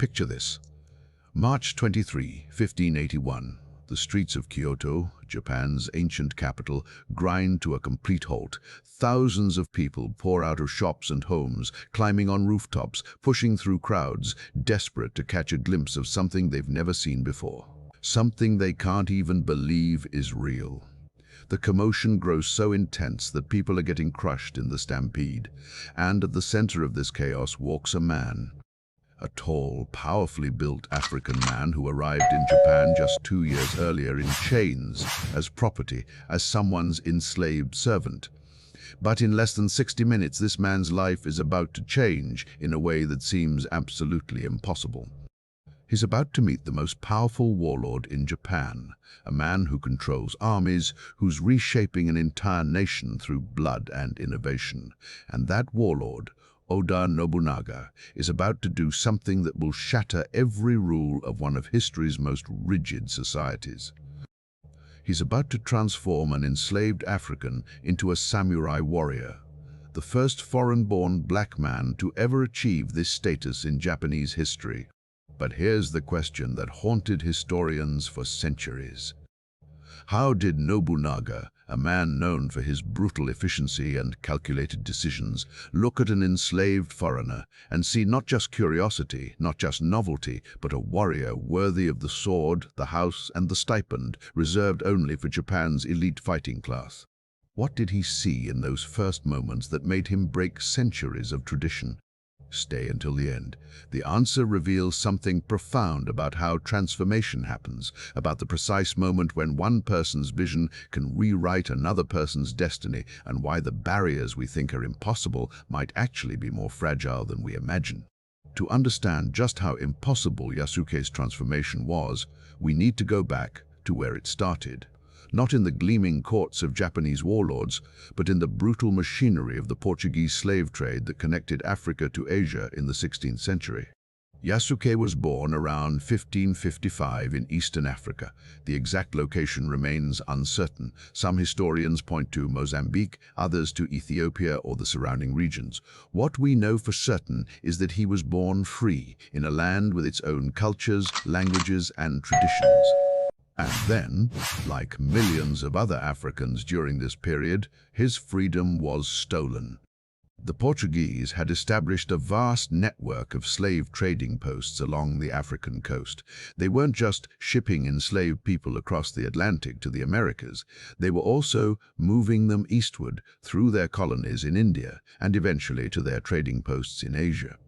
Picture this. March 23, 1581. The streets of Kyoto, Japan's ancient capital, grind to a complete halt. Thousands of people pour out of shops and homes, climbing on rooftops, pushing through crowds, desperate to catch a glimpse of something they've never seen before. Something they can't even believe is real. The commotion grows so intense that people are getting crushed in the stampede. And at the center of this chaos walks a man. A tall, powerfully built African man who arrived in Japan just 2 years earlier in chains, as property, as someone's enslaved servant. But in less than 60 minutes, this man's life is about to change in a way that seems absolutely impossible. He's about to meet the most powerful warlord in Japan, a man who controls armies, who's reshaping an entire nation through blood and innovation. And that warlord, Oda Nobunaga, is about to do something that will shatter every rule of one of history's most rigid societies. He's about to transform an enslaved African into a samurai warrior, the first foreign-born black man to ever achieve this status in Japanese history. But here's the question that haunted historians for centuries. How did Nobunaga, a man known for his brutal efficiency and calculated decisions, look at an enslaved foreigner and see not just curiosity, not just novelty, but a warrior worthy of the sword, the house, and the stipend reserved only for Japan's elite fighting class? What did he see in those first moments that made him break centuries of tradition? Stay until the end. The answer reveals something profound about how transformation happens, about the precise moment when one person's vision can rewrite another person's destiny, and why the barriers we think are impossible might actually be more fragile than we imagine. To understand just how impossible Yasuke's transformation was, we need to go back to where it started. Not in the gleaming courts of Japanese warlords, but in the brutal machinery of the Portuguese slave trade that connected Africa to Asia in the 16th century. Yasuke was born around 1555 in Eastern Africa. The exact location remains uncertain. Some historians point to Mozambique, others to Ethiopia or the surrounding regions. What we know for certain is that he was born free, in a land with its own cultures, languages, and traditions. And then, like millions of other Africans during this period, his freedom was stolen. The Portuguese had established a vast network of slave trading posts along the African coast. They weren't just shipping enslaved people across the Atlantic to the Americas, they were also moving them eastward through their colonies in India and eventually to their trading posts in Asia.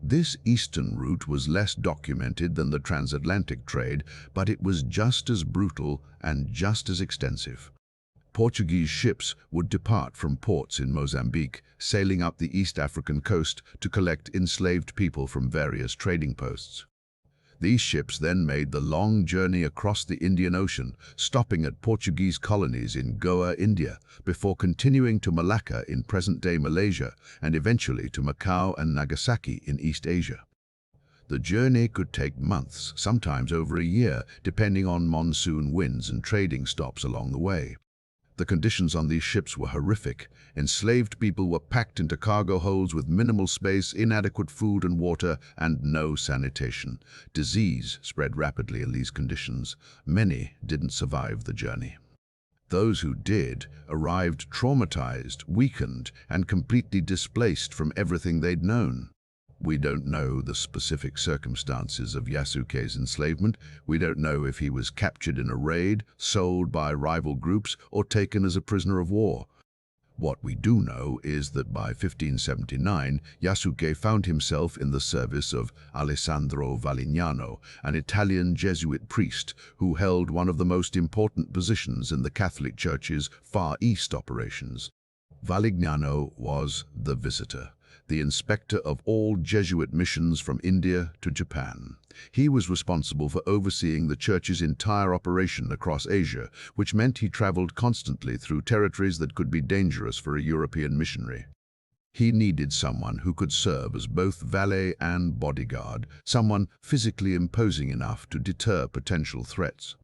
This eastern route was less documented than the transatlantic trade, but it was just as brutal and just as extensive. Portuguese ships would depart from ports in Mozambique, sailing up the East African coast to collect enslaved people from various trading posts. These ships then made the long journey across the Indian Ocean, stopping at Portuguese colonies in Goa, India, before continuing to Malacca in present-day Malaysia, and eventually to Macau and Nagasaki in East Asia. The journey could take months, sometimes over a year, depending on monsoon winds and trading stops along the way. The conditions on these ships were horrific. Enslaved people were packed into cargo holds with minimal space, inadequate food and water, and no sanitation. Disease spread rapidly in these conditions. Many didn't survive the journey. Those who did arrived traumatized, weakened, and completely displaced from everything they'd known. We don't know the specific circumstances of Yasuke's enslavement. We don't know if he was captured in a raid, sold by rival groups, or taken as a prisoner of war. What we do know is that by 1579, Yasuke found himself in the service of Alessandro Valignano, an Italian Jesuit priest who held one of the most important positions in the Catholic Church's Far East operations. Valignano was the visitor, the inspector of all Jesuit missions from India to Japan. He was responsible for overseeing the church's entire operation across Asia, which meant he traveled constantly through territories that could be dangerous for a European missionary. He needed someone who could serve as both valet and bodyguard, someone physically imposing enough to deter potential threats.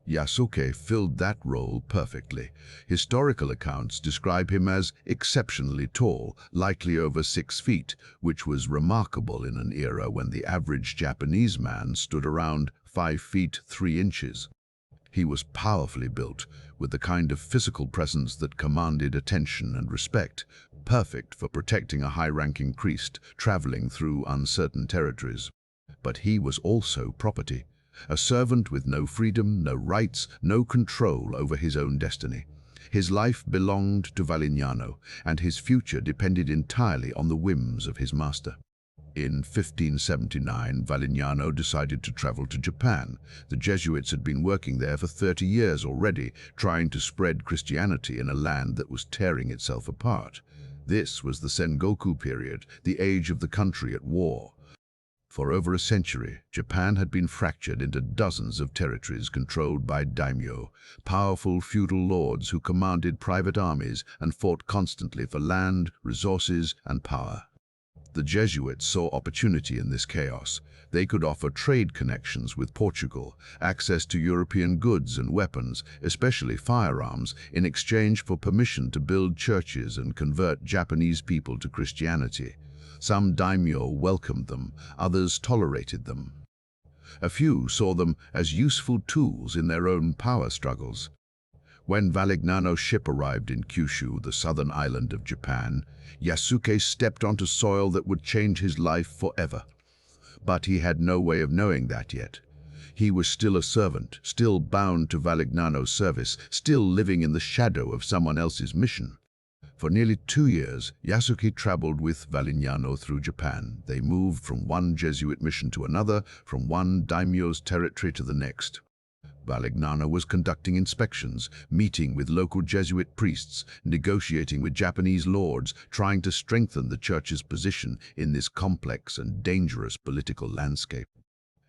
Yasuke filled that role perfectly. Historical accounts describe him as exceptionally tall, likely over 6 feet, which was remarkable in an era when the average Japanese man stood around 5 feet 3 inches. He was powerfully built, with the kind of physical presence that commanded attention and respect, perfect for protecting a high-ranking priest traveling through uncertain territories. But he was also property, a servant with no freedom, no rights, no control over his own destiny. His life belonged to Valignano, and his future depended entirely on the whims of his master. In 1579, Valignano decided to travel to Japan. The Jesuits had been working there for 30 years already, trying to spread Christianity in a land that was tearing itself apart. This was the Sengoku period, the age of the country at war. For over a century, Japan had been fractured into dozens of territories controlled by daimyo, powerful feudal lords who commanded private armies and fought constantly for land, resources, and power. The Jesuits saw opportunity in this chaos. They could offer trade connections with Portugal, access to European goods and weapons, especially firearms, in exchange for permission to build churches and convert Japanese people to Christianity. Some daimyo welcomed them, others tolerated them. A few saw them as useful tools in their own power struggles. When Valignano's ship arrived in Kyushu, the southern island of Japan, Yasuke stepped onto soil that would change his life forever. But he had no way of knowing that yet. He was still a servant, still bound to Valignano's service, still living in the shadow of someone else's mission. For nearly 2 years, Yasuke traveled with Valignano through Japan. They moved from one Jesuit mission to another, from one daimyo's territory to the next. Valignano was conducting inspections, meeting with local Jesuit priests, negotiating with Japanese lords, trying to strengthen the church's position in this complex and dangerous political landscape.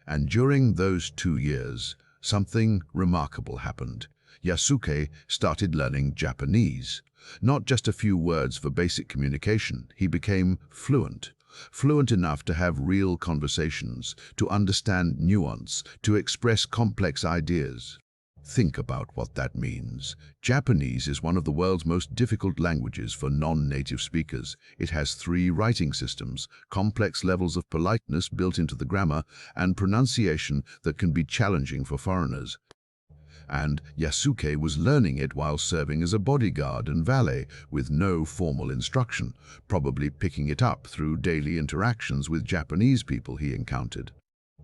And during those 2 years, something remarkable happened. Yasuke started learning Japanese. Not just a few words for basic communication, he became fluent. Fluent enough to have real conversations, to understand nuance, to express complex ideas. Think about what that means. Japanese is one of the world's most difficult languages for non-native speakers. It has 3 writing systems, complex levels of politeness built into the grammar, and pronunciation that can be challenging for foreigners. And Yasuke was learning it while serving as a bodyguard and valet with no formal instruction, probably picking it up through daily interactions with Japanese people he encountered.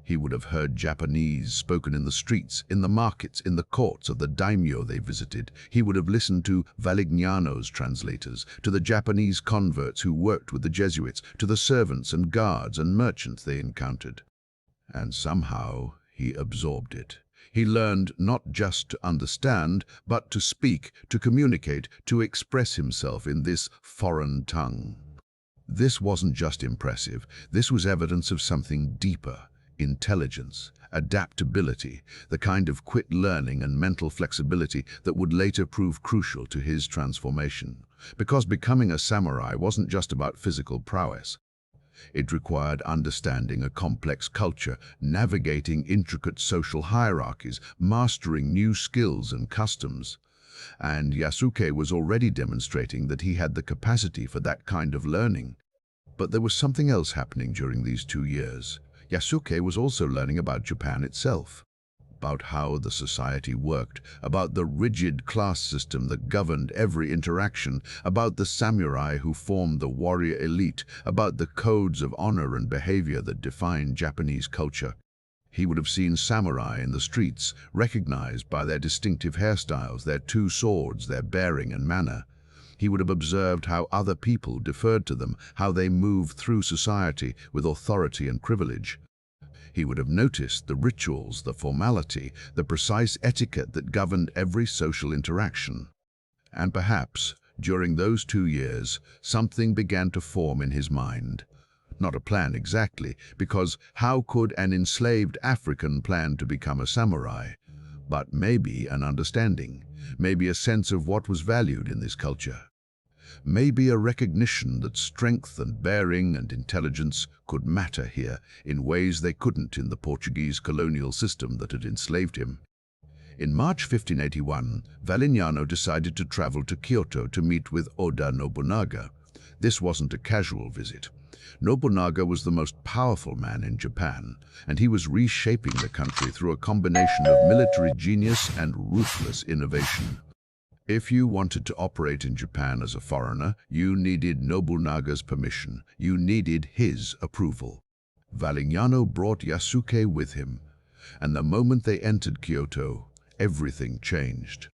He would have heard Japanese spoken in the streets, in the markets, in the courts of the daimyo they visited. He would have listened to Valignano's translators, to the Japanese converts who worked with the Jesuits, to the servants and guards and merchants they encountered. And somehow he absorbed it. He learned not just to understand, but to speak, to communicate, to express himself in this foreign tongue. This wasn't just impressive. This was evidence of something deeper: intelligence, adaptability, the kind of quick learning and mental flexibility that would later prove crucial to his transformation. Because becoming a samurai wasn't just about physical prowess. It required understanding a complex culture, navigating intricate social hierarchies, mastering new skills and customs. And Yasuke was already demonstrating that he had the capacity for that kind of learning. But there was something else happening during these 2 years. Yasuke was also learning about Japan itself, about how the society worked, about the rigid class system that governed every interaction, about the samurai who formed the warrior elite, about the codes of honor and behavior that defined Japanese culture. He would have seen samurai in the streets, recognized by their distinctive hairstyles, their 2 swords, their bearing and manner. He would have observed how other people deferred to them, how they moved through society with authority and privilege. He would have noticed the rituals, the formality, the precise etiquette that governed every social interaction. And perhaps, during those 2 years, something began to form in his mind. Not a plan exactly, because how could an enslaved African plan to become a samurai? But maybe an understanding, maybe a sense of what was valued in this culture. Maybe a recognition that strength and bearing and intelligence could matter here in ways they couldn't in the Portuguese colonial system that had enslaved him. In March 1581, Valignano decided to travel to Kyoto to meet with Oda Nobunaga. This wasn't a casual visit. Nobunaga was the most powerful man in Japan, and he was reshaping the country through a combination of military genius and ruthless innovation. If you wanted to operate in Japan as a foreigner, you needed Nobunaga's permission. You needed his approval. Valignano brought Yasuke with him, and the moment they entered Kyoto, everything changed.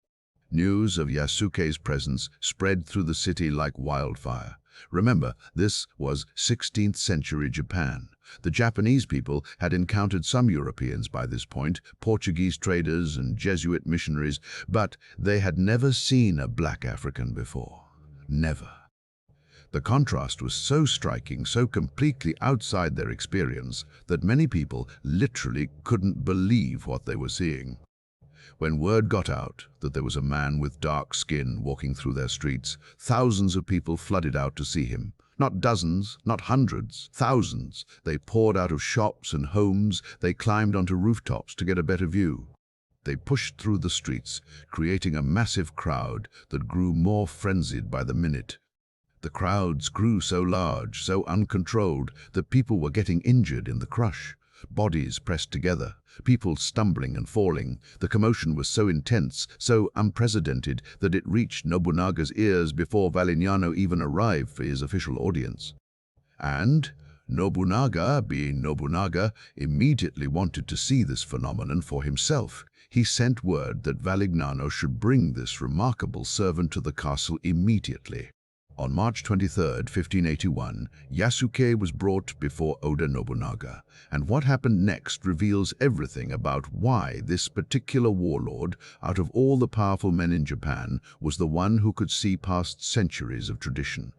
News of Yasuke's presence spread through the city like wildfire. Remember, this was 16th century Japan. The Japanese people had encountered some Europeans by this point, Portuguese traders and Jesuit missionaries, but they had never seen a black African before. Never. The contrast was so striking, so completely outside their experience, that many people literally couldn't believe what they were seeing. When word got out that there was a man with dark skin walking through their streets, thousands of people flooded out to see him. Not dozens, not hundreds, thousands. They poured out of shops and homes. They climbed onto rooftops to get a better view. They pushed through the streets, creating a massive crowd that grew more frenzied by the minute. The crowds grew so large, so uncontrolled, that people were getting injured in the crush. Bodies pressed together, people stumbling and falling. The commotion was so intense, so unprecedented, that it reached Nobunaga's ears before Valignano even arrived for his official audience. And Nobunaga, being Nobunaga, immediately wanted to see this phenomenon for himself. He sent word that Valignano should bring this remarkable servant to the castle immediately. On March 23, 1581, Yasuke was brought before Oda Nobunaga, and what happened next reveals everything about why this particular warlord, out of all the powerful men in Japan, was the one who could see past centuries of tradition.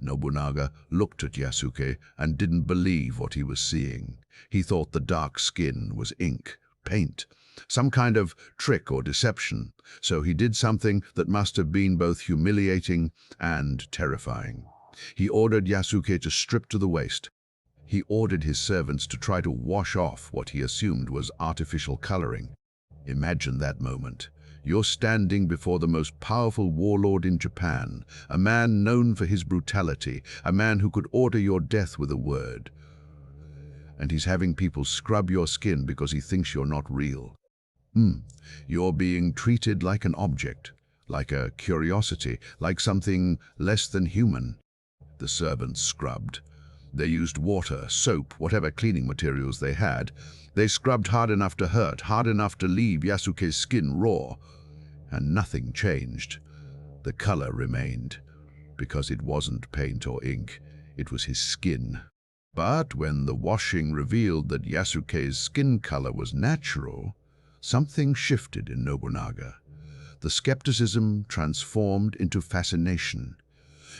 Nobunaga looked at Yasuke and didn't believe what he was seeing. He thought the dark skin was ink, paint, some kind of trick or deception, so he did something that must have been both humiliating and terrifying. He ordered Yasuke to strip to the waist. He ordered his servants to try to wash off what he assumed was artificial coloring. Imagine that moment. You're standing before the most powerful warlord in Japan, a man known for his brutality, a man who could order your death with a word. And he's having people scrub your skin because he thinks you're not real. You're being treated like an object, like a curiosity, like something less than human. The servants scrubbed. They used water, soap, whatever cleaning materials they had. They scrubbed hard enough to hurt, hard enough to leave Yasuke's skin raw. And nothing changed. The color remained, because it wasn't paint or ink, it was his skin. But when the washing revealed that Yasuke's skin color was natural, something shifted in Nobunaga. The skepticism transformed into fascination.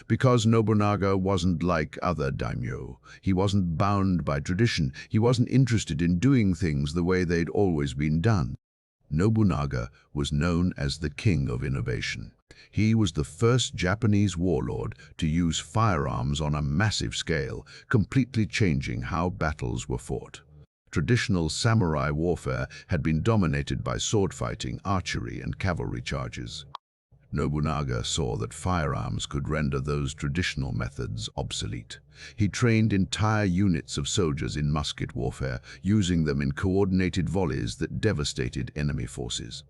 Because Nobunaga wasn't like other daimyo. He wasn't bound by tradition. He wasn't interested in doing things the way they'd always been done. Nobunaga was known as the king of innovation. He was the first Japanese warlord to use firearms on a massive scale, completely changing how battles were fought. Traditional samurai warfare had been dominated by sword fighting, archery, and cavalry charges. Nobunaga saw that firearms could render those traditional methods obsolete. He trained entire units of soldiers in musket warfare, using them in coordinated volleys that devastated enemy forces.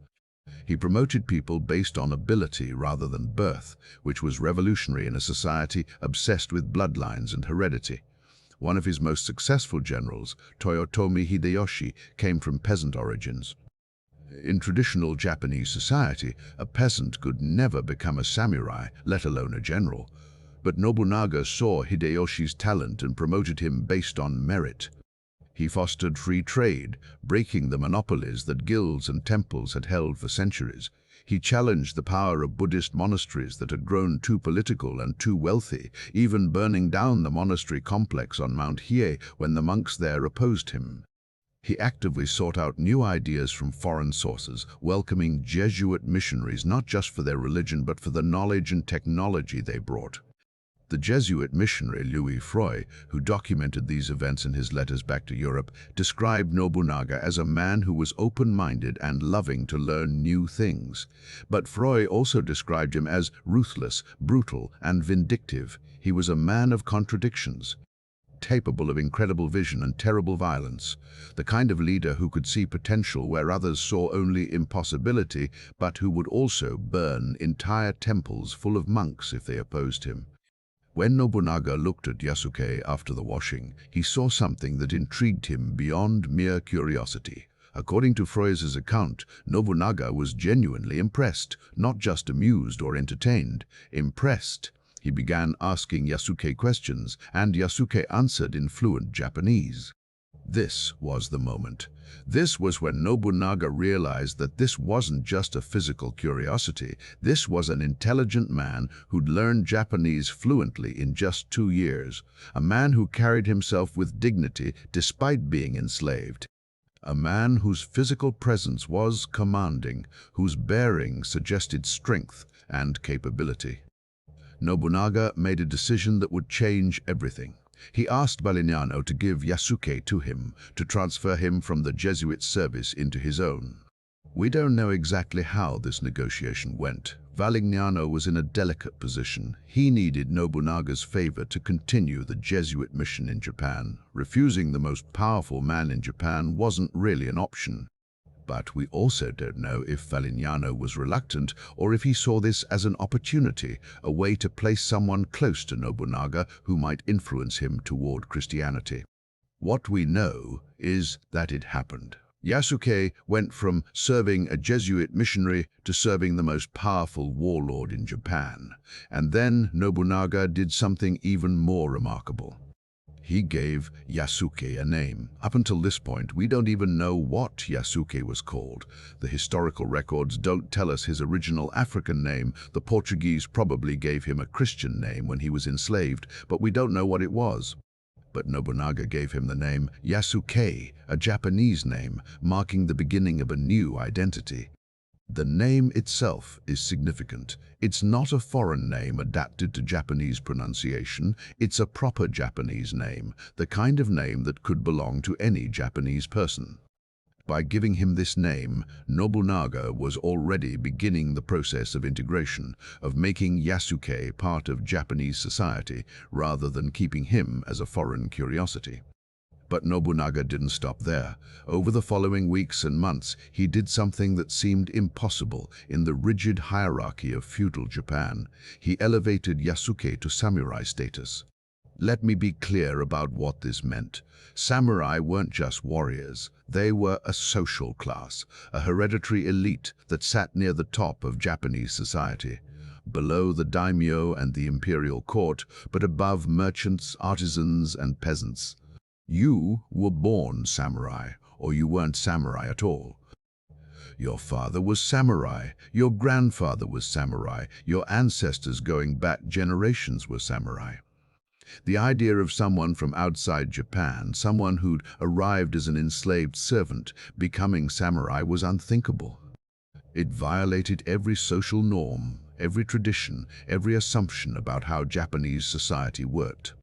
He promoted people based on ability rather than birth, which was revolutionary in a society obsessed with bloodlines and heredity. One of his most successful generals, Toyotomi Hideyoshi, came from peasant origins. In traditional Japanese society, a peasant could never become a samurai, let alone a general. But Nobunaga saw Hideyoshi's talent and promoted him based on merit. He fostered free trade, breaking the monopolies that guilds and temples had held for centuries. He challenged the power of Buddhist monasteries that had grown too political and too wealthy, even burning down the monastery complex on Mount Hiei when the monks there opposed him. He actively sought out new ideas from foreign sources, welcoming Jesuit missionaries not just for their religion but for the knowledge and technology they brought. The Jesuit missionary Louis Froy, who documented these events in his letters back to Europe, described Nobunaga as a man who was open-minded and loving to learn new things. But Froy also described him as ruthless, brutal, and vindictive. He was a man of contradictions, capable of incredible vision and terrible violence, the kind of leader who could see potential where others saw only impossibility, but who would also burn entire temples full of monks if they opposed him. When Nobunaga looked at Yasuke after the washing, he saw something that intrigued him beyond mere curiosity. According to Froy's account, Nobunaga was genuinely impressed, not just amused or entertained. Impressed. He began asking Yasuke questions, and Yasuke answered in fluent Japanese. This was the moment. This was when Nobunaga realized that this wasn't just a physical curiosity. This was an intelligent man who'd learned Japanese fluently in just 2 years. A man who carried himself with dignity despite being enslaved. A man whose physical presence was commanding, whose bearing suggested strength and capability. Nobunaga made a decision that would change everything. He asked Valignano to give Yasuke to him, to transfer him from the Jesuit service into his own. We don't know exactly how this negotiation went. Valignano was in a delicate position. He needed Nobunaga's favor to continue the Jesuit mission in Japan. Refusing the most powerful man in Japan wasn't really an option. But we also don't know if Valignano was reluctant or if he saw this as an opportunity, a way to place someone close to Nobunaga who might influence him toward Christianity. What we know is that it happened. Yasuke went from serving a Jesuit missionary to serving the most powerful warlord in Japan. And then Nobunaga did something even more remarkable. He gave Yasuke a name. Up until this point, we don't even know what Yasuke was called. The historical records don't tell us his original African name. The Portuguese probably gave him a Christian name when he was enslaved, but we don't know what it was. But Nobunaga gave him the name Yasuke, a Japanese name, marking the beginning of a new identity. The name itself is significant. It's not a foreign name adapted to Japanese pronunciation. It's a proper Japanese name, the kind of name that could belong to any Japanese person. By giving him this name, Nobunaga was already beginning the process of integration, of making Yasuke part of Japanese society rather than keeping him as a foreign curiosity. But Nobunaga didn't stop there. Over the following weeks and months, he did something that seemed impossible in the rigid hierarchy of feudal Japan. He elevated Yasuke to samurai status. Let me be clear about what this meant. Samurai weren't just warriors. They were a social class, a hereditary elite that sat near the top of Japanese society, below the daimyo and the imperial court, but above merchants, artisans, and peasants. You were born samurai, or you weren't samurai at all. Your father was samurai, your grandfather was samurai, your ancestors going back generations were samurai. The idea of someone from outside Japan, someone who'd arrived as an enslaved servant, becoming samurai was unthinkable. It violated every social norm, every tradition, every assumption about how Japanese society worked.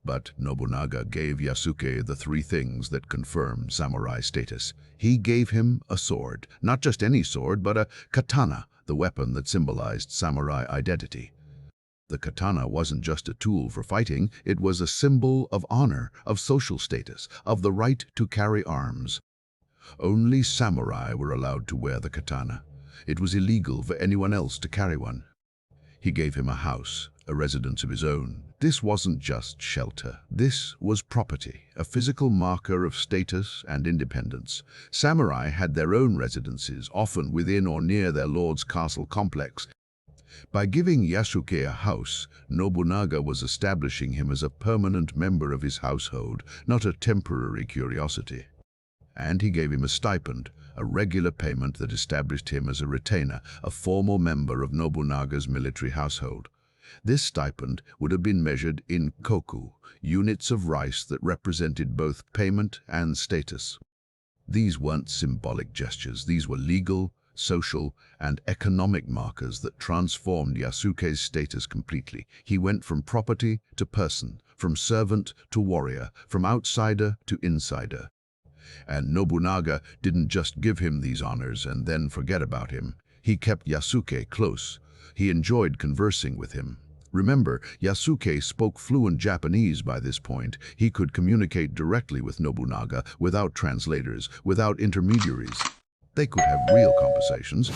But Nobunaga gave Yasuke the 3 things that confirm samurai status. He gave him a sword, not just any sword, but a katana, the weapon that symbolized samurai identity. The katana wasn't just a tool for fighting, it was a symbol of honor, of social status, of the right to carry arms. Only samurai were allowed to wear the katana. It was illegal for anyone else to carry one. He gave him a house, a residence of his own. This wasn't just shelter. This was property, a physical marker of status and independence. Samurai had their own residences, often within or near their lord's castle complex. By giving Yasuke a house, Nobunaga was establishing him as a permanent member of his household, not a temporary curiosity. And he gave him a stipend, a regular payment that established him as a retainer, a formal member of Nobunaga's military household. This stipend would have been measured in koku, units of rice that represented both payment and status. These weren't symbolic gestures, these were legal, social, and economic markers that transformed Yasuke's status completely. He went from property to person, from servant to warrior, from outsider to insider. And Nobunaga didn't just give him these honors and then forget about him. He kept Yasuke close. He enjoyed conversing with him. Remember, Yasuke spoke fluent Japanese by this point. He could communicate directly with Nobunaga without translators, without intermediaries. They could have real conversations.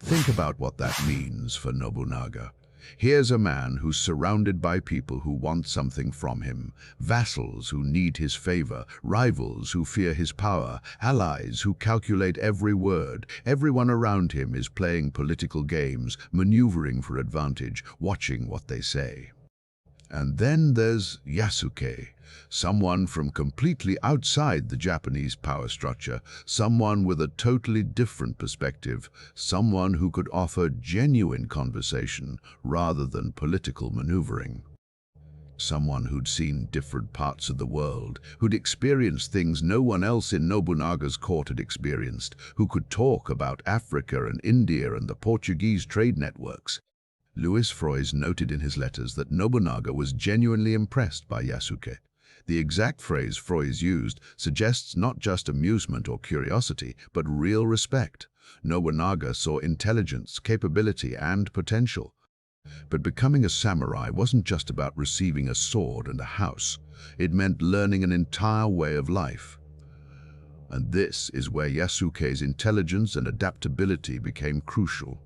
Think about what that means for Nobunaga. Here's a man who's surrounded by people who want something from him, vassals who need his favor, rivals who fear his power, allies who calculate every word. Everyone around him is playing political games, maneuvering for advantage, watching what they say. And then there's Yasuke, someone from completely outside the Japanese power structure, someone with a totally different perspective, someone who could offer genuine conversation rather than political maneuvering. Someone who'd seen different parts of the world, who'd experienced things no one else in Nobunaga's court had experienced, who could talk about Africa and India and the Portuguese trade networks. Louis Froys noted in his letters that Nobunaga was genuinely impressed by Yasuke. The exact phrase Froys used suggests not just amusement or curiosity, but real respect. Nobunaga saw intelligence, capability, and potential. But becoming a samurai wasn't just about receiving a sword and a house. It meant learning an entire way of life. And this is where Yasuke's intelligence and adaptability became crucial.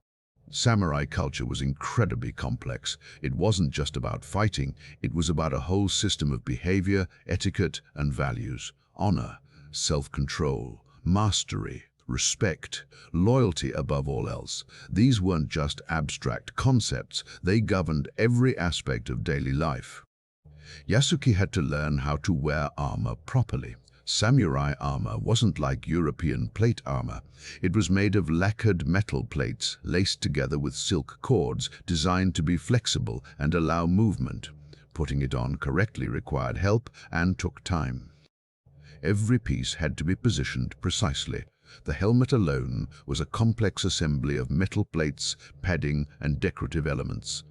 Samurai culture was incredibly complex. It wasn't just about fighting, it was about a whole system of behavior, etiquette, and values. Honor, self-control, mastery, respect, loyalty above all else. These weren't just abstract concepts, they governed every aspect of daily life. Yasuke had to learn how to wear armor properly. Samurai armor wasn't like European plate armor. It was made of lacquered metal plates laced together with silk cords designed to be flexible and allow movement. Putting it on correctly required help and took time. Every piece had to be positioned precisely. The helmet alone was a complex assembly of metal plates, padding, and decorative elements.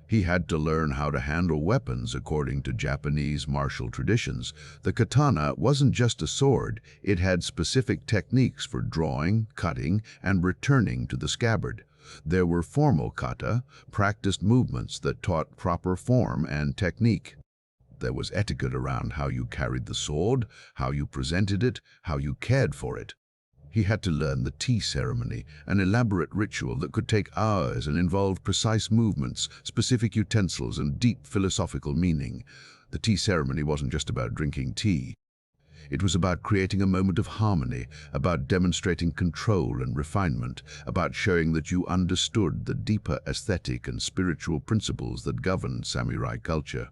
He had to learn how to handle weapons according to Japanese martial traditions. The katana wasn't just a sword, it had specific techniques for drawing, cutting, and returning to the scabbard. There were formal kata, practiced movements that taught proper form and technique. There was etiquette around how you carried the sword, how you presented it, how you cared for it. He had to learn the tea ceremony, an elaborate ritual that could take hours and involved precise movements, specific utensils, and deep philosophical meaning. The tea ceremony wasn't just about drinking tea. It was about creating a moment of harmony, about demonstrating control and refinement, about showing that you understood the deeper aesthetic and spiritual principles that governed samurai culture.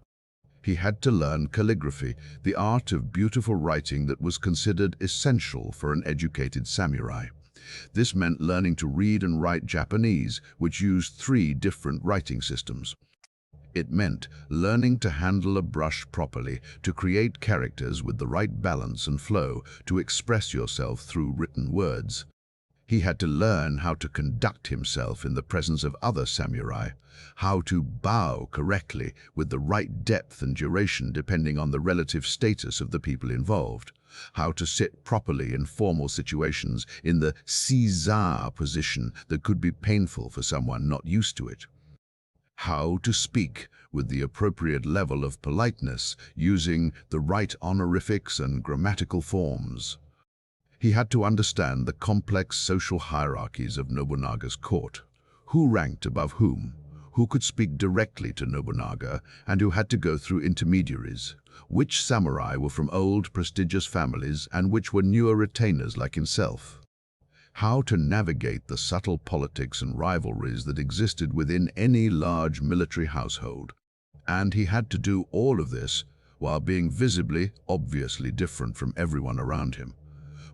He had to learn calligraphy, the art of beautiful writing that was considered essential for an educated samurai. This meant learning to read and write Japanese, which used 3 different writing systems. It meant learning to handle a brush properly, to create characters with the right balance and flow, to express yourself through written words. He had to learn how to conduct himself in the presence of other samurai, how to bow correctly with the right depth and duration depending on the relative status of the people involved, how to sit properly in formal situations in the seiza position that could be painful for someone not used to it, how to speak with the appropriate level of politeness using the right honorifics and grammatical forms. He had to understand the complex social hierarchies of Nobunaga's court. Who ranked above whom? Who could speak directly to Nobunaga and who had to go through intermediaries? Which samurai were from old, prestigious families and which were newer retainers like himself? How to navigate the subtle politics and rivalries that existed within any large military household. And he had to do all of this while being visibly, obviously different from everyone around him,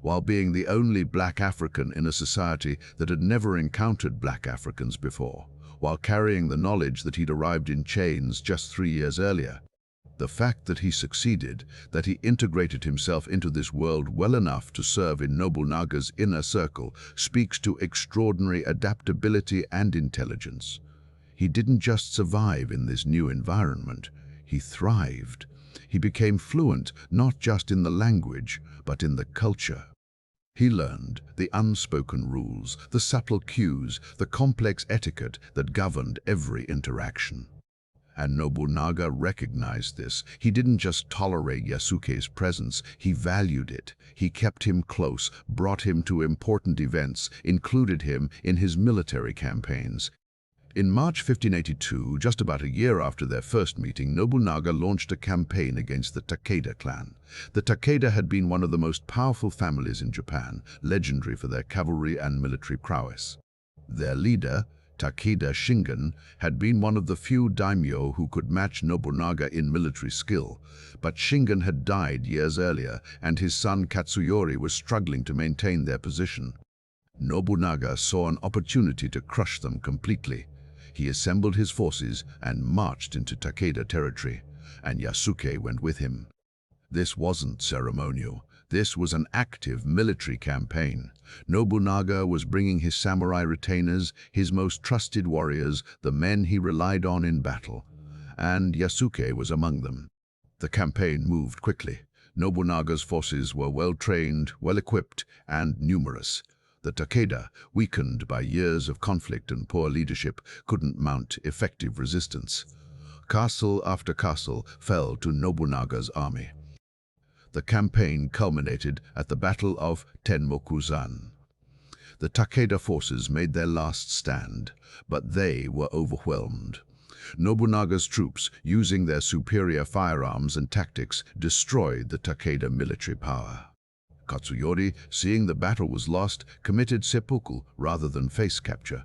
while being the only black African in a society that had never encountered black Africans before, while carrying the knowledge that he'd arrived in chains just 3 years earlier. The fact that he succeeded, that he integrated himself into this world well enough to serve in Nobunaga's inner circle, speaks to extraordinary adaptability and intelligence. He didn't just survive in this new environment, he thrived. He became fluent not just in the language, but in the culture. He learned the unspoken rules, the subtle cues, the complex etiquette that governed every interaction. And Nobunaga recognized this. He didn't just tolerate Yasuke's presence, he valued it. He kept him close, brought him to important events, included him in his military campaigns. In March 1582, just about a year after their first meeting, Nobunaga launched a campaign against the Takeda clan. The Takeda had been one of the most powerful families in Japan, legendary for their cavalry and military prowess. Their leader, Takeda Shingen, had been one of the few daimyo who could match Nobunaga in military skill, but Shingen had died years earlier, and his son Katsuyori was struggling to maintain their position. Nobunaga saw an opportunity to crush them completely. He assembled his forces and marched into Takeda territory, and Yasuke went with him. This wasn't ceremonial. This was an active military campaign. Nobunaga was bringing his samurai retainers, his most trusted warriors, the men he relied on in battle, and Yasuke was among them. The campaign moved quickly. Nobunaga's forces were well-trained, well-equipped, and numerous. The Takeda, weakened by years of conflict and poor leadership, couldn't mount effective resistance. Castle after castle fell to Nobunaga's army. The campaign culminated at the Battle of Tenmokuzan. The Takeda forces made their last stand, but they were overwhelmed. Nobunaga's troops, using their superior firearms and tactics, destroyed the Takeda military power. Katsuyori, seeing the battle was lost, committed seppuku rather than face capture.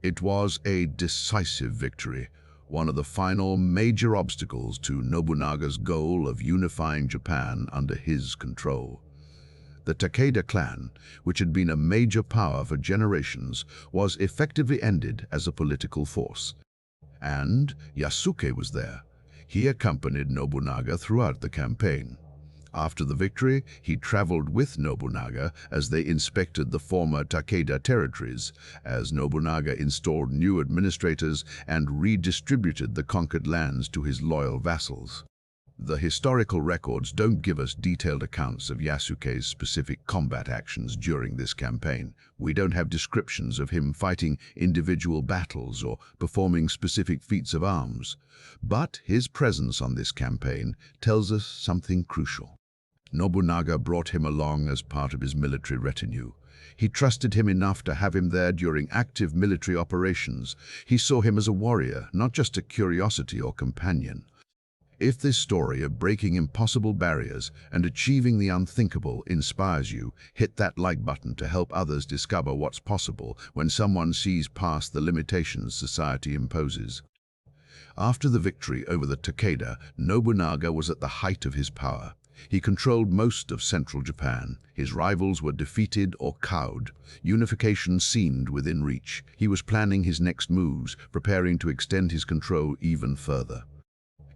It was a decisive victory, one of the final major obstacles to Nobunaga's goal of unifying Japan under his control. The Takeda clan, which had been a major power for generations, was effectively ended as a political force. And Yasuke was there. He accompanied Nobunaga throughout the campaign. After the victory, he traveled with Nobunaga as they inspected the former Takeda territories, as Nobunaga installed new administrators and redistributed the conquered lands to his loyal vassals. The historical records don't give us detailed accounts of Yasuke's specific combat actions during this campaign. We don't have descriptions of him fighting individual battles or performing specific feats of arms. But his presence on this campaign tells us something crucial. Nobunaga brought him along as part of his military retinue. He trusted him enough to have him there during active military operations. He saw him as a warrior, not just a curiosity or companion. If this story of breaking impossible barriers and achieving the unthinkable inspires you, hit that like button to help others discover what's possible when someone sees past the limitations society imposes. After the victory over the Takeda, Nobunaga was at the height of his power. He controlled most of central Japan. His rivals were defeated or cowed. Unification seemed within reach. He was planning his next moves, preparing to extend his control even further.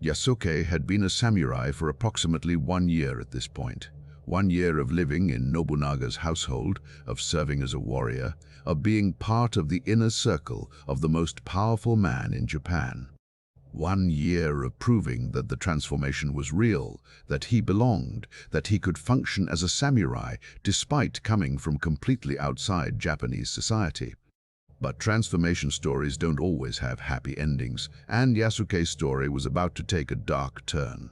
Yasuke had been a samurai for approximately 1 year at this point. 1 year of living in Nobunaga's household, of serving as a warrior, of being part of the inner circle of the most powerful man in Japan. 1 year of proving that the transformation was real, that he belonged, that he could function as a samurai despite coming from completely outside Japanese society. But transformation stories don't always have happy endings, and Yasuke's story was about to take a dark turn.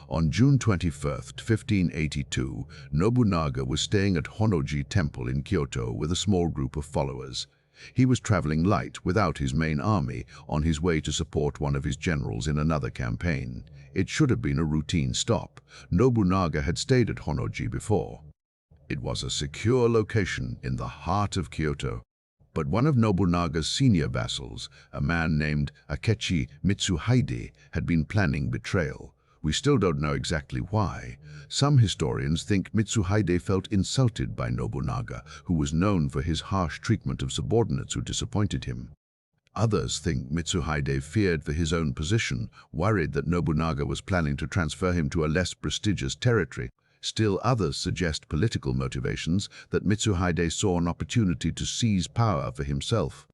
On June 21st, 1582, Nobunaga was staying at Honnoji Temple in Kyoto with a small group of followers. He was traveling light without his main army, on his way to support one of his generals in another campaign. It should have been a routine stop. Nobunaga had stayed at Honnoji before. It was a secure location in the heart of Kyoto. But one of Nobunaga's senior vassals, a man named Akechi Mitsuhide, had been planning betrayal. We still don't know exactly why. Some historians think Mitsuhide felt insulted by Nobunaga, who was known for his harsh treatment of subordinates who disappointed him. Others think Mitsuhide feared for his own position, worried that Nobunaga was planning to transfer him to a less prestigious territory. Still others suggest political motivations, that Mitsuhide saw an opportunity to seize power for himself.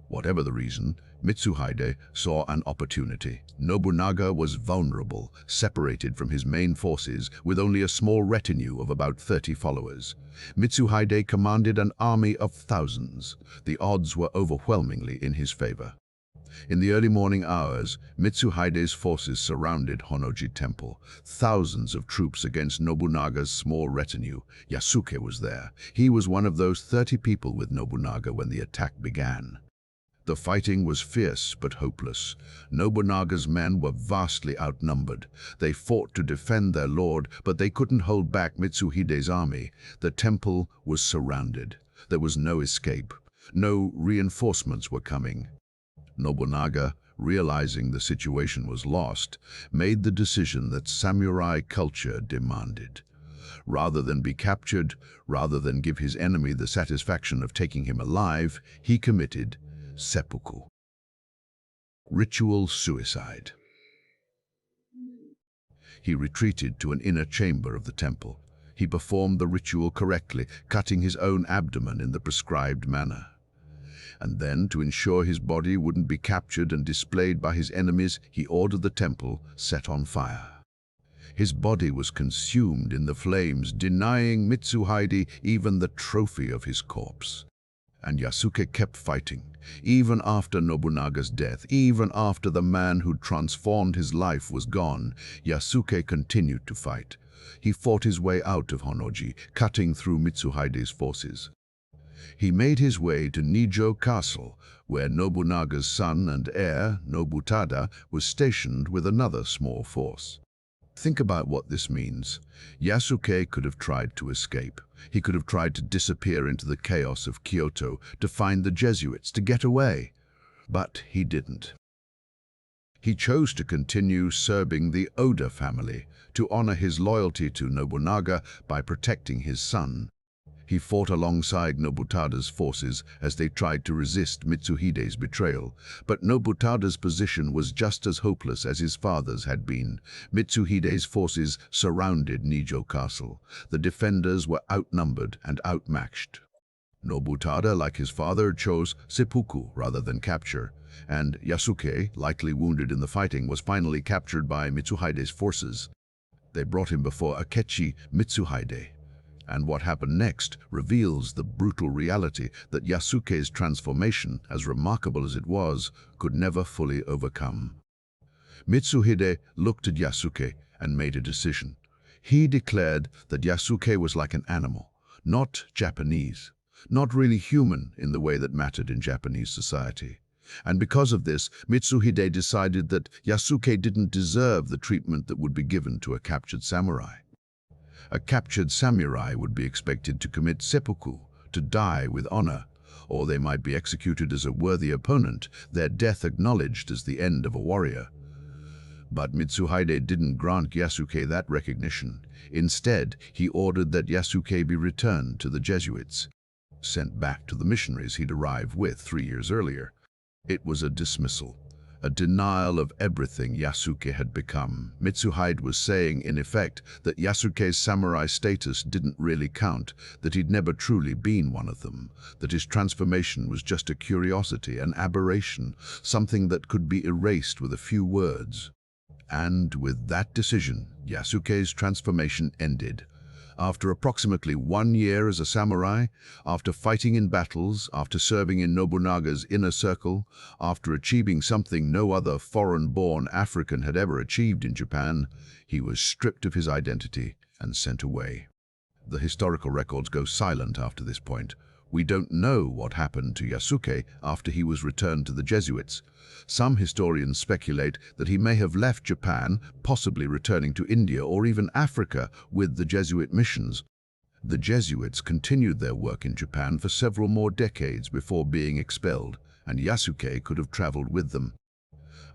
Whatever the reason, Mitsuhide saw an opportunity. Nobunaga was vulnerable, separated from his main forces with only a small retinue of about 30 followers. Mitsuhide commanded an army of thousands. The odds were overwhelmingly in his favor. In the early morning hours, Mitsuhide's forces surrounded Honnoji Temple. Thousands of troops against Nobunaga's small retinue. Yasuke was there. He was one of those 30 people with Nobunaga when the attack began. The fighting was fierce but hopeless. Nobunaga's men were vastly outnumbered. They fought to defend their lord, but they couldn't hold back Mitsuhide's army. The temple was surrounded. There was no escape. No reinforcements were coming. Nobunaga, realizing the situation was lost, made the decision that samurai culture demanded. Rather than be captured, rather than give his enemy the satisfaction of taking him alive, he committed seppuku. Ritual suicide. He retreated to an inner chamber of the temple. He performed the ritual correctly, cutting his own abdomen in the prescribed manner. And then, to ensure his body wouldn't be captured and displayed by his enemies, he ordered the temple set on fire. His body was consumed in the flames, denying Mitsuhide even the trophy of his corpse. And Yasuke kept fighting, even after Nobunaga's death, even after the man who'd transformed his life was gone. Yasuke continued to fight. He fought his way out of Honnoji, cutting through Mitsuhide's forces. He made his way to Nijo Castle, where Nobunaga's son and heir, Nobutada, was stationed with another small force. Think about what this means. Yasuke could have tried to escape. He could have tried to disappear into the chaos of Kyoto, to find the Jesuits, to get away. But he didn't. He chose to continue serving the Oda family, to honor his loyalty to Nobunaga by protecting his son. He fought alongside Nobutada's forces as they tried to resist Mitsuhide's betrayal, but Nobutada's position was just as hopeless as his father's had been. Mitsuhide's forces surrounded Nijo Castle. The defenders were outnumbered and outmatched. Nobutada, like his father, chose seppuku rather than capture, and Yasuke, likely wounded in the fighting, was finally captured by Mitsuhide's forces. They brought him before Akechi Mitsuhide. And what happened next reveals the brutal reality that Yasuke's transformation, as remarkable as it was, could never fully overcome. Mitsuhide looked at Yasuke and made a decision. He declared that Yasuke was like an animal, not Japanese, not really human in the way that mattered in Japanese society. And because of this, Mitsuhide decided that Yasuke didn't deserve the treatment that would be given to a captured samurai. A captured samurai would be expected to commit seppuku, to die with honor, or they might be executed as a worthy opponent, their death acknowledged as the end of a warrior. But Mitsuhide didn't grant Yasuke that recognition. Instead, he ordered that Yasuke be returned to the Jesuits, sent back to the missionaries he'd arrived with 3 years earlier. It was a dismissal, a denial of everything Yasuke had become. Mitsuhide was saying, in effect, that Yasuke's samurai status didn't really count, that he'd never truly been one of them, that his transformation was just a curiosity, an aberration, something that could be erased with a few words. And with that decision, Yasuke's transformation ended. After approximately 1 year as a samurai, after fighting in battles, after serving in Nobunaga's inner circle, after achieving something no other foreign-born African had ever achieved in Japan, he was stripped of his identity and sent away. The historical records go silent after this point. We don't know what happened to Yasuke after he was returned to the Jesuits. Some historians speculate that he may have left Japan, possibly returning to India or even Africa with the Jesuit missions. The Jesuits continued their work in Japan for several more decades before being expelled, and Yasuke could have traveled with them.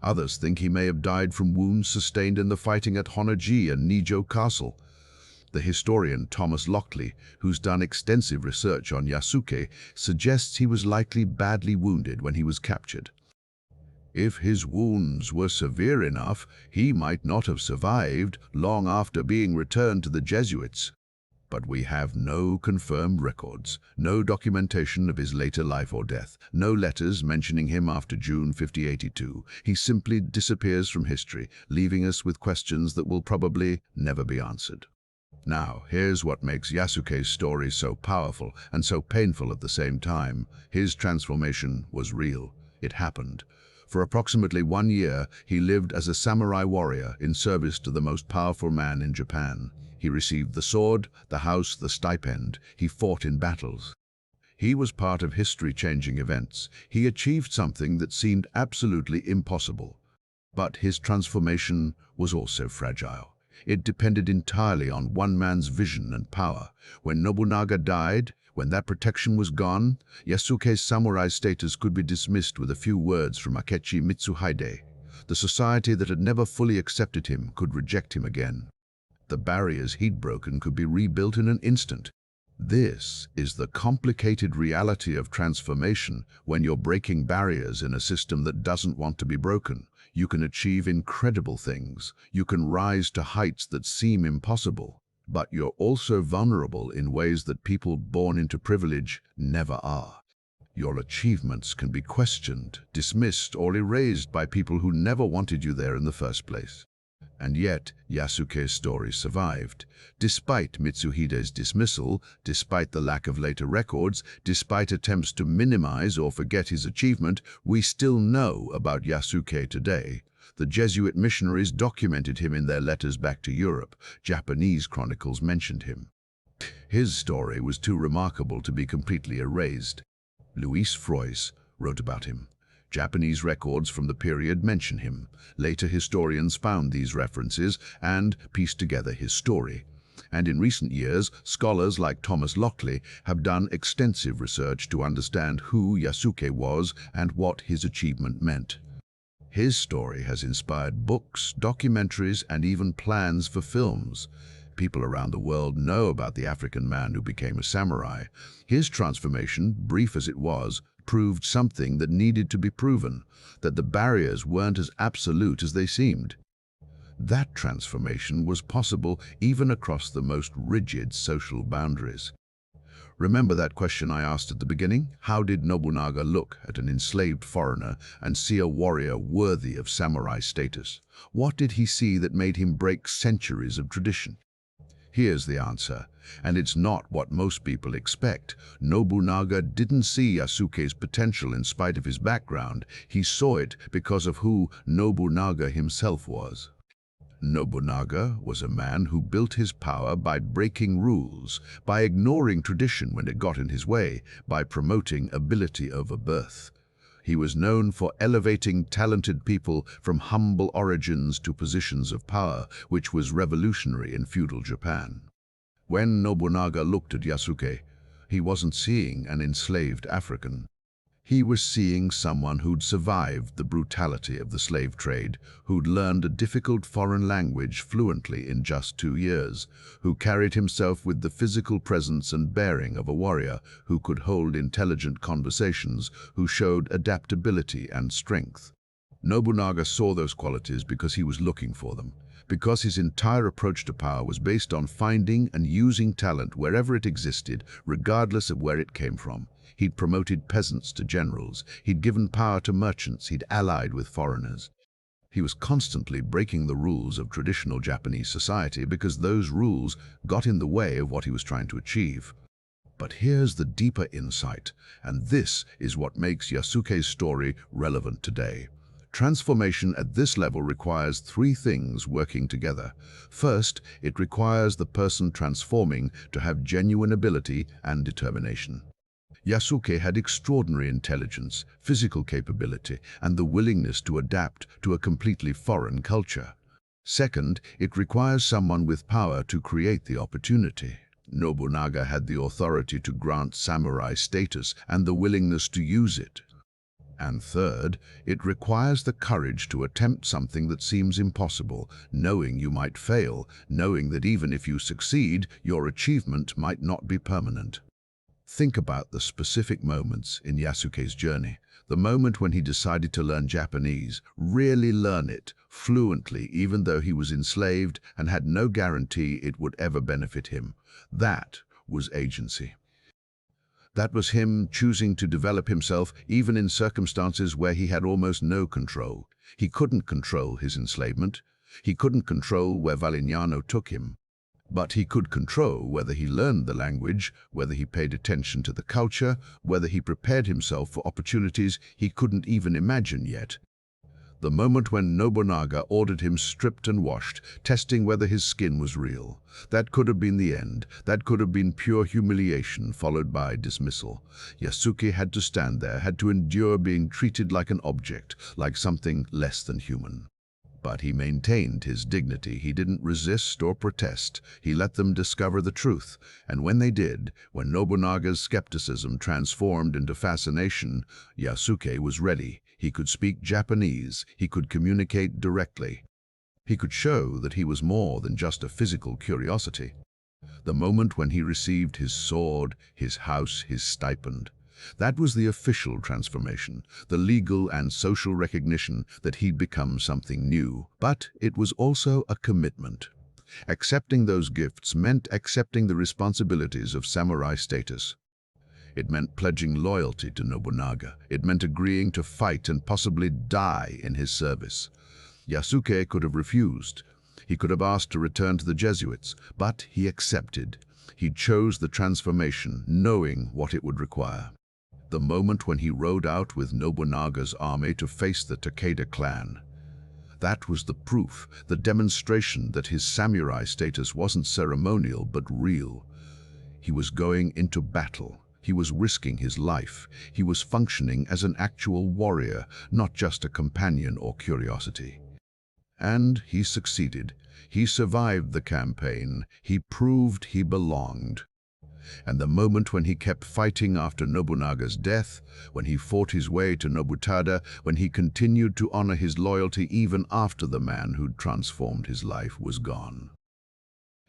Others think he may have died from wounds sustained in the fighting at Honnoji and Nijo Castle. The historian Thomas Lockley, who's done extensive research on Yasuke, suggests he was likely badly wounded when he was captured. If his wounds were severe enough, he might not have survived long after being returned to the Jesuits. But we have no confirmed records, no documentation of his later life or death, no letters mentioning him after June 5082. He simply disappears from history, leaving us with questions that will probably never be answered. Now, here's what makes Yasuke's story so powerful and so painful at the same time. His transformation was real. It happened. For approximately 1 year, he lived as a samurai warrior in service to the most powerful man in Japan. He received the sword, the house, the stipend. He fought in battles. He was part of history-changing events. He achieved something that seemed absolutely impossible. But his transformation was also fragile. It depended entirely on one man's vision and power. When Nobunaga died, when that protection was gone, Yasuke's samurai status could be dismissed with a few words from Akechi Mitsuhide. The society that had never fully accepted him could reject him again. The barriers he'd broken could be rebuilt in an instant. This is the complicated reality of transformation. When you're breaking barriers in a system that doesn't want to be broken, you can achieve incredible things. You can rise to heights that seem impossible. But you're also vulnerable in ways that people born into privilege never are. Your achievements can be questioned, dismissed, or erased by people who never wanted you there in the first place. And yet, Yasuke's story survived. Despite Mitsuhide's dismissal, despite the lack of later records, despite attempts to minimize or forget his achievement, we still know about Yasuke today. The Jesuit missionaries documented him in their letters back to Europe. Japanese chronicles mentioned him. His story was too remarkable to be completely erased. Louis Frois wrote about him. Japanese records from the period mention him. Later historians found these references and pieced together his story. And in recent years, scholars like Thomas Lockley have done extensive research to understand who Yasuke was and what his achievement meant. His story has inspired books, documentaries, and even plans for films. People around the world know about the African man who became a samurai. His transformation, brief as it was, proved something that needed to be proven, that the barriers weren't as absolute as they seemed. That transformation was possible even across the most rigid social boundaries. Remember that question I asked at the beginning? How did Nobunaga look at an enslaved foreigner and see a warrior worthy of samurai status? What did he see that made him break centuries of tradition? Here's the answer, and it's not what most people expect. Nobunaga didn't see Yasuke's potential in spite of his background. He saw it because of who Nobunaga himself was. Nobunaga was a man who built his power by breaking rules, by ignoring tradition when it got in his way, by promoting ability over birth. He was known for elevating talented people from humble origins to positions of power, which was revolutionary in feudal Japan. When Nobunaga looked at Yasuke, he wasn't seeing an enslaved African. He was seeing someone who'd survived the brutality of the slave trade, who'd learned a difficult foreign language fluently in just 2 years, who carried himself with the physical presence and bearing of a warrior, who could hold intelligent conversations, who showed adaptability and strength. Nobunaga saw those qualities because he was looking for them, because his entire approach to power was based on finding and using talent wherever it existed, regardless of where it came from. He'd promoted peasants to generals, he'd given power to merchants, he'd allied with foreigners. He was constantly breaking the rules of traditional Japanese society because those rules got in the way of what he was trying to achieve. But here's the deeper insight, and this is what makes Yasuke's story relevant today. Transformation at this level requires 3 things working together. First, it requires the person transforming to have genuine ability and determination. Yasuke had extraordinary intelligence, physical capability, and the willingness to adapt to a completely foreign culture. Second, it requires someone with power to create the opportunity. Nobunaga had the authority to grant samurai status and the willingness to use it. And third, it requires the courage to attempt something that seems impossible, knowing you might fail, knowing that even if you succeed, your achievement might not be permanent. Think about the specific moments in Yasuke's journey. The moment when he decided to learn Japanese, really learn it fluently, even though he was enslaved and had no guarantee it would ever benefit him. That was agency. That was him choosing to develop himself even in circumstances where he had almost no control. He couldn't control his enslavement. He couldn't control where Valignano took him. But he could control whether he learned the language, whether he paid attention to the culture, whether he prepared himself for opportunities he couldn't even imagine yet. The moment when Nobunaga ordered him stripped and washed, testing whether his skin was real. That could have been the end. That could have been pure humiliation followed by dismissal. Yasuke had to stand there, had to endure being treated like an object, like something less than human. But he maintained his dignity. He didn't resist or protest. He let them discover the truth. And when they did, when Nobunaga's skepticism transformed into fascination, Yasuke was ready. He could speak Japanese. He could communicate directly. He could show that he was more than just a physical curiosity. The moment when he received his sword, his house, his stipend, that was the official transformation, the legal and social recognition that he'd become something new. But it was also a commitment. Accepting those gifts meant accepting the responsibilities of samurai status. It meant pledging loyalty to Nobunaga. It meant agreeing to fight and possibly die in his service. Yasuke could have refused. He could have asked to return to the Jesuits, but he accepted. He chose the transformation, knowing what it would require. The moment when he rode out with Nobunaga's army to face the Takeda clan. That was the proof, the demonstration that his samurai status wasn't ceremonial but real. He was going into battle. He was risking his life. He was functioning as an actual warrior, not just a companion or curiosity. And he succeeded. He survived the campaign. He proved he belonged. And the moment when he kept fighting after Nobunaga's death, when he fought his way to Nobutada, when he continued to honor his loyalty even after the man who'd transformed his life was gone.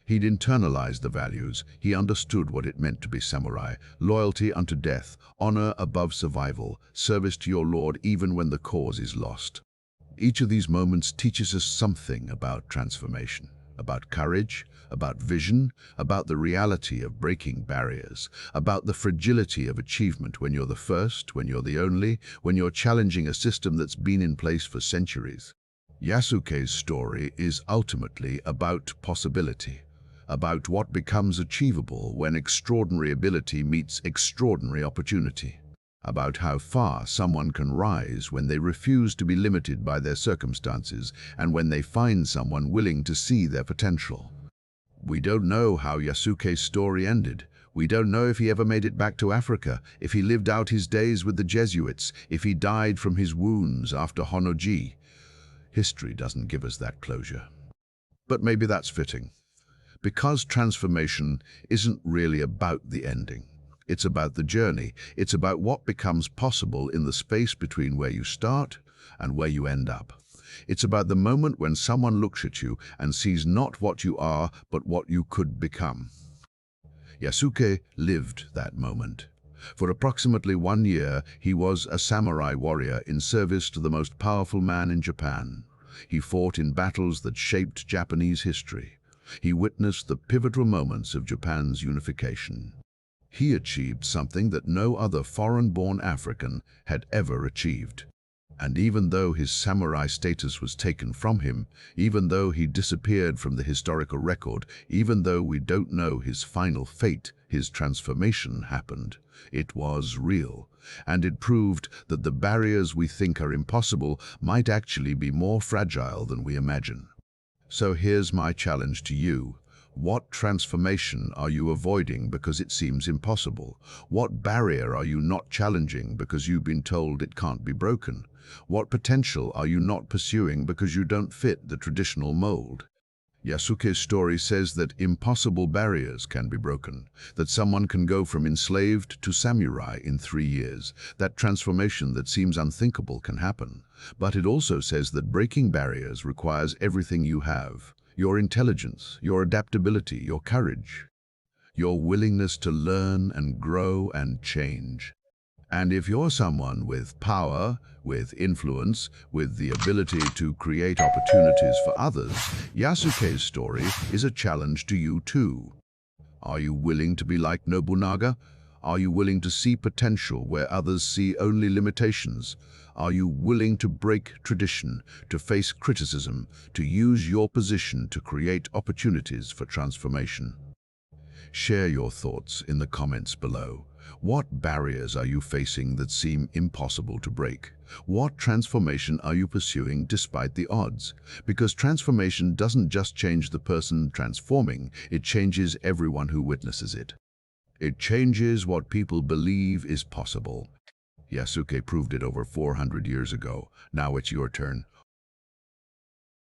He'd internalized the values. He understood what it meant to be samurai, loyalty unto death, honor above survival, service to your lord even when the cause is lost. Each of these moments teaches us something about transformation, about courage, about vision, about the reality of breaking barriers, about the fragility of achievement when you're the first, when you're the only, when you're challenging a system that's been in place for centuries. Yasuke's story is ultimately about possibility, about what becomes achievable when extraordinary ability meets extraordinary opportunity, about how far someone can rise when they refuse to be limited by their circumstances and when they find someone willing to see their potential. We don't know how Yasuke's story ended. We don't know if he ever made it back to Africa, if he lived out his days with the Jesuits, if he died from his wounds after Honnoji. History doesn't give us that closure. But maybe that's fitting. Because transformation isn't really about the ending. It's about the journey. It's about what becomes possible in the space between where you start and where you end up. It's about the moment when someone looks at you and sees not what you are, but what you could become. Yasuke lived that moment. For approximately 1 year, he was a samurai warrior in service to the most powerful man in Japan. He fought in battles that shaped Japanese history. He witnessed the pivotal moments of Japan's unification. He achieved something that no other foreign-born African had ever achieved. And even though his samurai status was taken from him, even though he disappeared from the historical record, even though we don't know his final fate, his transformation happened. It was real, and it proved that the barriers we think are impossible might actually be more fragile than we imagine. So here's my challenge to you. What transformation are you avoiding because it seems impossible? What barrier are you not challenging because you've been told it can't be broken? What potential are you not pursuing because you don't fit the traditional mold? Yasuke's story says that impossible barriers can be broken, that someone can go from enslaved to samurai in 3 years, that transformation that seems unthinkable can happen. But it also says that breaking barriers requires everything you have, your intelligence, your adaptability, your courage. your willingness to learn and grow and change. And if you're someone with power, with influence, with the ability to create opportunities for others, Yasuke's story is a challenge to you too. Are you willing to be like Nobunaga? Are you willing to see potential where others see only limitations? Are you willing to break tradition, to face criticism, to use your position to create opportunities for transformation? Share your thoughts in the comments below. What barriers are you facing that seem impossible to break? What transformation are you pursuing despite the odds? Because transformation doesn't just change the person transforming, it changes everyone who witnesses it. It changes what people believe is possible. Yasuke proved it over 400 years ago. Now it's your turn.